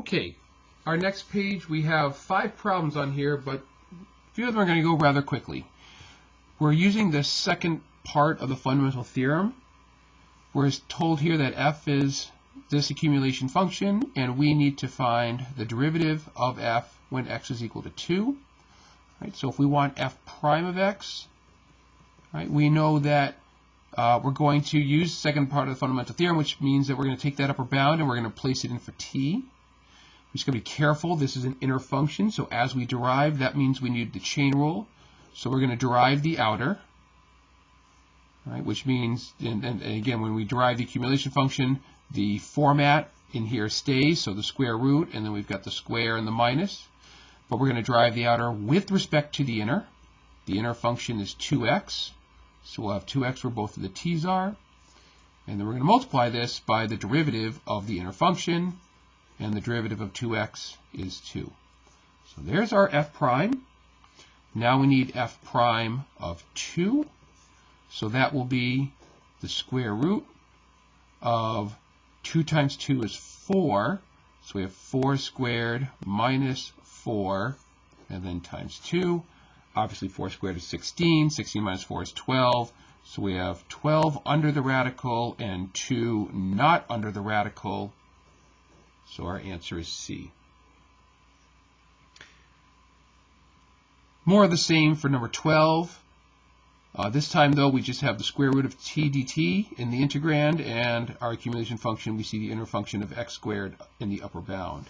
Okay, our next page, we have 5 problems on here, but a few of them are going to go rather quickly. We're using the second part of the fundamental theorem. We're told here that f is this accumulation function, and we need to find the derivative of f when x is equal to 2. Right, so if we want f prime of x, right, we know that we're going to use the second part of the fundamental theorem, which means that we're going to take that upper bound and we're going to place it in for t. We're just going to be careful. This is an inner function, so as we derive, that means we need the chain rule. So we're going to derive the outer, right, which means, and again, when we derive the accumulation function, the format in here stays, so the square root, and then we've got the square and the minus. But we're going to derive the outer with respect to the inner. The inner function is 2x, so we'll have 2x where both of the t's are. And then we're going to multiply this by the derivative of the inner function, and the derivative of 2x is 2. So there's our f prime. Now we need f prime of 2. So that will be the square root of 2 times 2 is 4. So we have 4 squared minus 4, and then times 2. Obviously 4 squared is 16. 16 minus 4 is 12. So we have 12 under the radical and 2 not under the radical. So our answer is C. More of the same for number 12. This time, though, we just have the square root of t dt in the integrand, and our accumulation function, we see the inner function of x squared in the upper bound.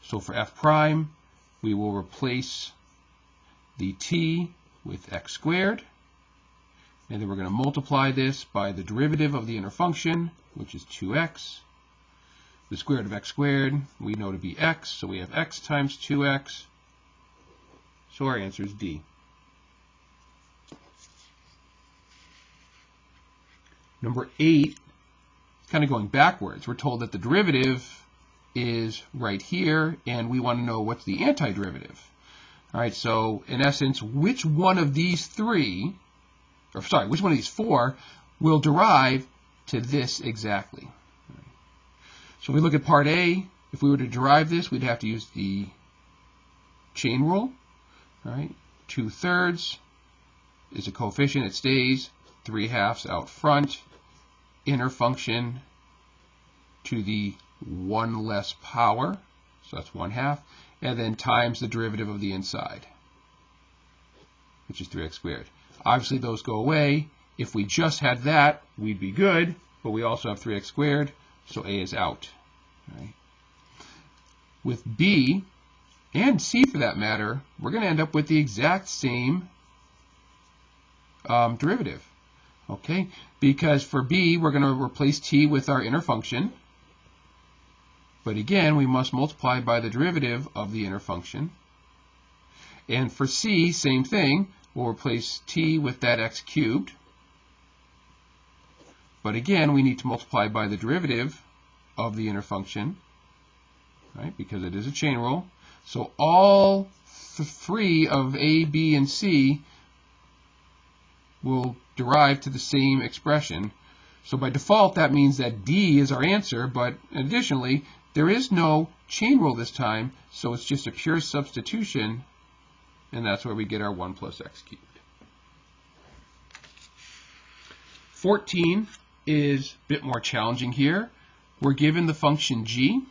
So for f prime, we will replace the t with x squared, and then we're going to multiply this by the derivative of the inner function, which is 2x. The square root of x squared we know to be x, so we have x times 2x. So our answer is D. Number 8, kind of going backwards. We're told that the derivative is right here, and we want to know what's the antiderivative. All right, so in essence, which one of these three, or sorry, which one of these 4 will derive to this exactly? So if we look at part A, if we were to derive this, we'd have to use the chain rule. All right, 2/3 is a coefficient, it stays. 3/2 out front. Inner function to the 1 less power, so that's 1/2, and then times the derivative of the inside, which is 3x squared. Obviously, those go away. If we just had that, we'd be good, but we also have 3x squared, so A is out. Right. With B, and C for that matter, we're going to end up with the exact same derivative. Okay, because for B, we're going to replace t with our inner function. But again, we must multiply by the derivative of the inner function. And for C, same thing. We'll replace t with that x cubed. But again, we need to multiply by the derivative of the inner function, right? Because it is a chain rule. So all 3 of A, B, and C will derive to the same expression. So by default, that means that D is our answer, but additionally, there is no chain rule this time, so it's just a pure substitution, and that's where we get our 1 plus x cubed. 14 is a bit more challenging here. We're given the function g,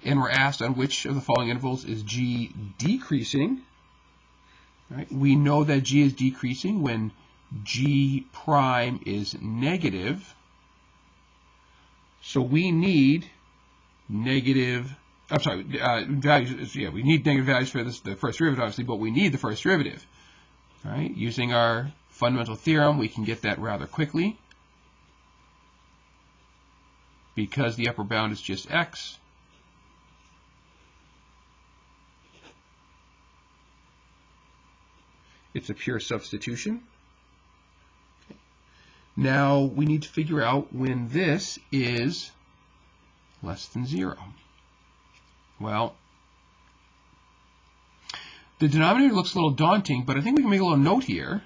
and we're asked on which of the following intervals is g decreasing. Right? We know that g is decreasing when g prime is negative. So we need negative, values. Yeah, we need negative values for this, the first derivative, obviously, but we need the first derivative. All right? Using our fundamental theorem, we can get that rather quickly. Because the upper bound is just x, it's a pure substitution. Now we need to figure out when this is less than 0. Well, the denominator looks a little daunting, but I think we can make a little note here.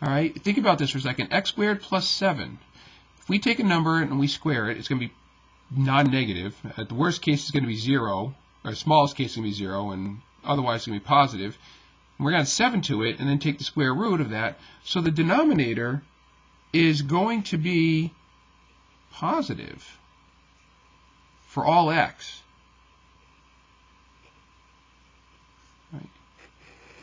All right, think about this for a second. X squared plus 7. If we take a number and we square it, it's going to be non-negative. At the worst case, it's going to be 0. or the smallest case is going to be 0, and otherwise it's going to be positive. And we're going to add 7 to it, and then take the square root of that. So the denominator is going to be positive for all x. Right.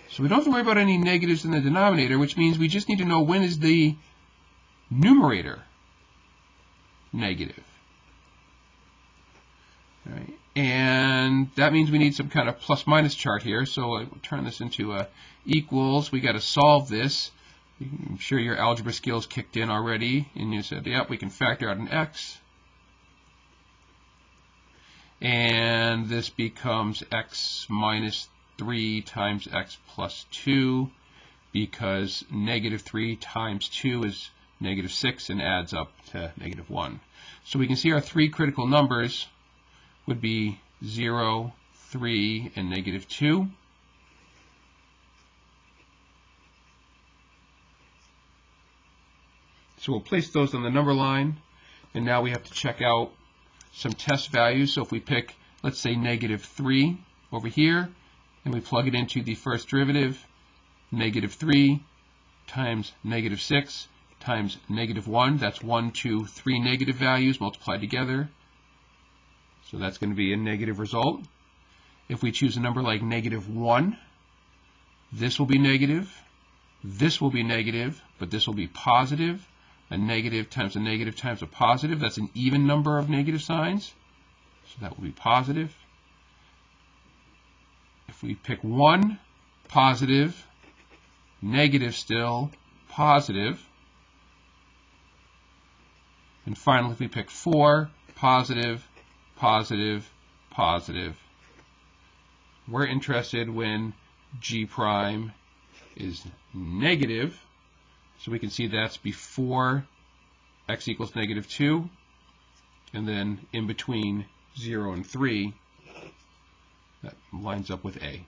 So we don't have to worry about any negatives in the denominator, which means we just need to know when is the numerator negative. All right. And that means we need some kind of plus-minus chart here. So I will turn this into a equals. We got to solve this. I'm sure your algebra skills kicked in already, and you said, yep, we can factor out an x. And this becomes x minus 3 times x plus 2, because negative 3 times 2 is negative 6 and adds up to negative 1. So we can see our three critical numbers would be 0, 3, and negative 2. So we'll place those on the number line, and now we have to check out some test values. So if we pick, let's say, negative 3 over here, and we plug it into the first derivative, negative 3 times negative 6 times negative 1, that's 1, 2, 3 negative values multiplied together. So that's going to be a negative result. If we choose a number like negative 1, this will be negative, this will be negative, but this will be positive. A negative times a positive, that's an even number of negative signs. So that will be positive. If we pick 1, positive, negative still, positive. And finally, if we pick 4, positive, positive, positive. We're interested when G prime is negative. So we can see that's before x equals negative 2, and then in between 0 and 3. That lines up with A.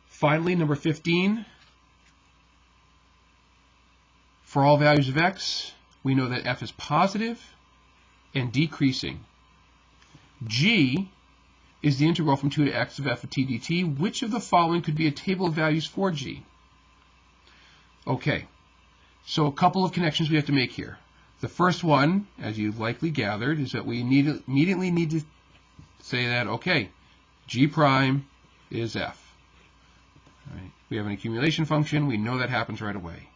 Finally, number 15. For all values of x, we know that f is positive and decreasing. G is the integral from 2 to x of f of t dt. Which of the following could be a table of values for G? Okay, so a couple of connections we have to make here. The first one, as you likely gathered, is that we immediately need to say that, okay, G prime is f. All right. We have an accumulation function. We know that happens right away.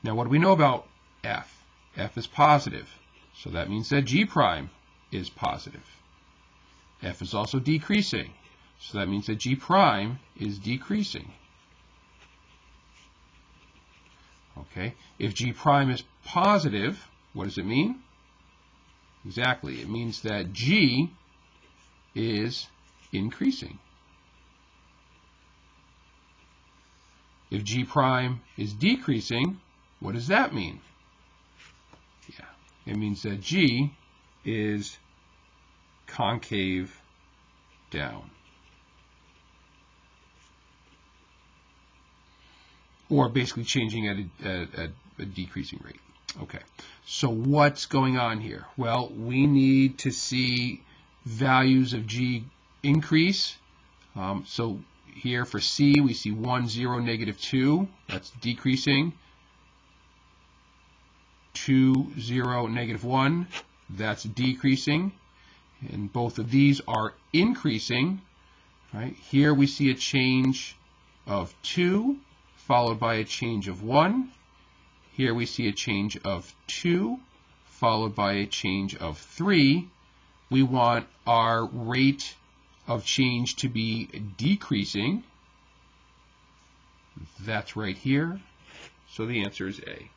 Now, what do we know about f? F is positive, so that means that G prime is positive. F is also decreasing, so that means that G prime is decreasing. Okay, if G prime is positive, what does it mean? Exactly, it means that G is increasing. If G prime is decreasing, what does that mean? Yeah, it means that G is concave down. Or basically changing at a decreasing rate. Okay, so what's going on here? Well, we need to see values of G increase. So here for C, we see 1, 0, negative 2. That's decreasing. 2, 0, negative 1. That's decreasing. And both of these are increasing. Right? Here we see a change of 2, followed by a change of 1. Here we see a change of 2, followed by a change of 3. We want our rate of change to be decreasing. That's right here. So the answer is A.